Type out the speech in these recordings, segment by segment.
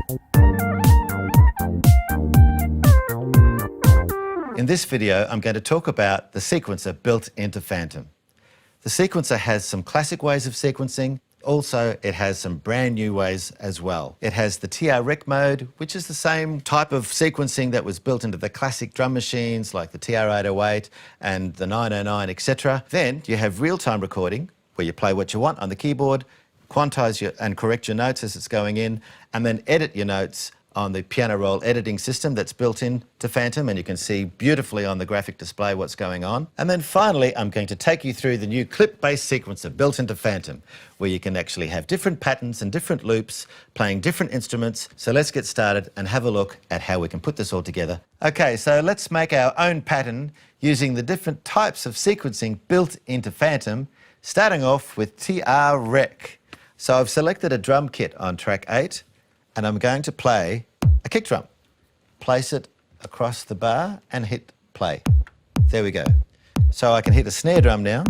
In this video, I'm going to talk about the sequencer built into FANTOM. The sequencer has some classic ways of sequencing. Also, it has some brand new ways as well. It has the TR Rec mode, which is the same type of sequencing that was built into the classic drum machines like the TR-808 and the 909, etc. Then you have real-time recording, where you play what you want on the keyboard, quantize and correct your notes as it's going in, and then edit your notes on the Piano-Roll editing system that's built in to FANTOM, and you can see beautifully on the graphic display what's going on. And then finally, I'm going to take you through the new clip-based sequencer built into FANTOM, where you can actually have different patterns and different loops playing different instruments. So let's get started and have a look at how we can put this all together. Okay, so let's make our own pattern using the different types of sequencing built into FANTOM, starting off with TR Rec. So I've selected a drum kit on track 8, and I'm going to play a kick drum. Place it across the bar and hit play. There we go. So I can hit a snare drum now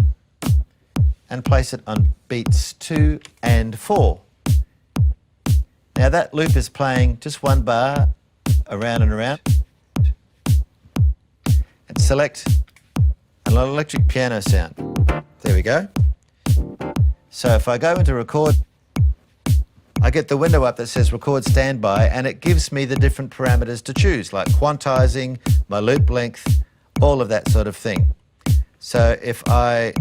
and place it on beats 2 and 4. Now that loop is playing just one bar around and around. And select an electric piano sound. There we go. So if I go into record, I get the window up that says record standby, and it gives me the different parameters to choose, like quantizing, my loop length, all of that sort of thing. So if I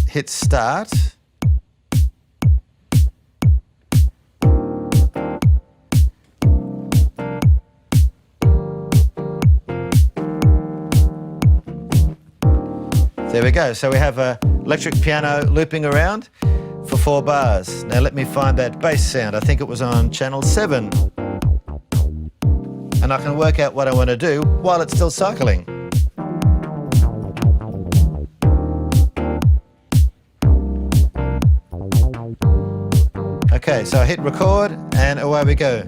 hit start, there we go. So we have an electric piano looping around for 4 bars. Now let me find that bass sound. I think it was on channel 7. And I can work out what I want to do while it's still cycling. Okay, so I hit record and away we go.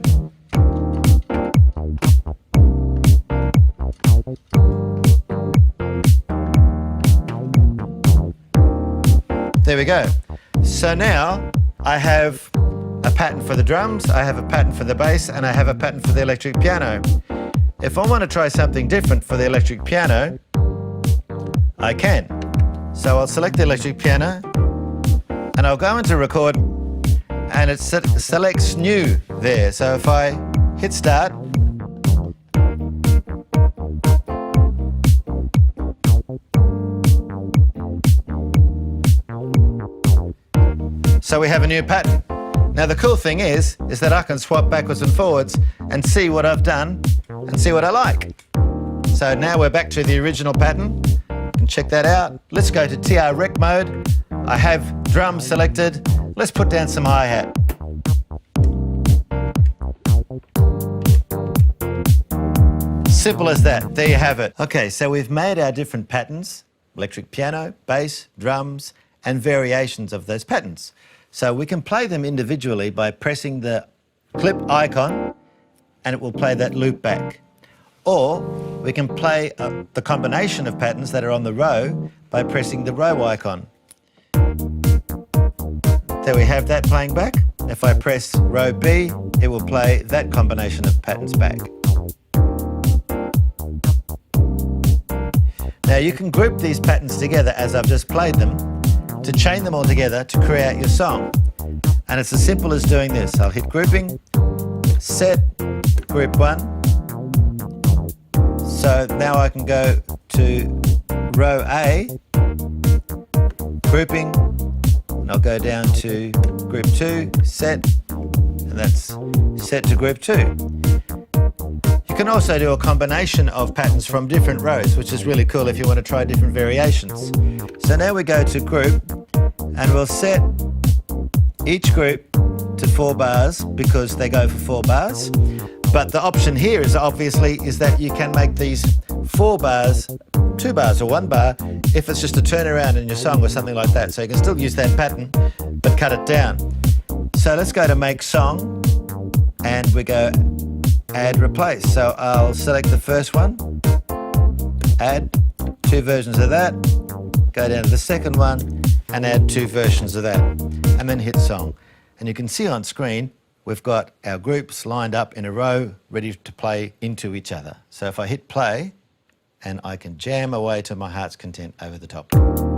There we go. So now I have a pattern for the drums, I have a pattern for the bass, and I have a pattern for the electric piano. If I want to try something different for the electric piano, I can. So I'll select the electric piano and I'll go into record, and it selects new there. So if I hit start, so we have a new pattern. Now the cool thing is that I can swap backwards and forwards and see what I've done and see what I like. So now we're back to the original pattern. You can check that out. Let's go to TR Rec mode. I have drum selected. Let's put down some hi-hat. Simple as that. There you have it. Okay, so we've made our different patterns: electric piano, bass, drums, and variations of those patterns. So we can play them individually by pressing the clip icon, and it will play that loop back. Or we can play the combination of patterns that are on the row by pressing the row icon. There we have that playing back. If I press row B, it will play that combination of patterns back. Now you can group these patterns together as I've just played them, to chain them all together to create your song. And it's as simple as doing this. I'll hit grouping, set, group 1. So now I can go to row A, grouping, and I'll go down to group 2, set, and that's set to group 2. You can also do a combination of patterns from different rows, which is really cool if you want to try different variations. So now we go to group, and we'll set each group to 4 bars because they go for 4 bars. But the option here is obviously that you can make these 4 bars 2 bars or 1 bar if it's just a turnaround in your song or something like that. So you can still use that pattern, but cut it down. So let's go to Make Song, and we go Add Replace. So I'll select the first one, add 2 versions of that, go down to the second one, and add 2 versions of that, and then hit Song. And you can see on screen we've got our groups lined up in a row, ready to play into each other. So if I hit play, and I can jam away to my heart's content over the top.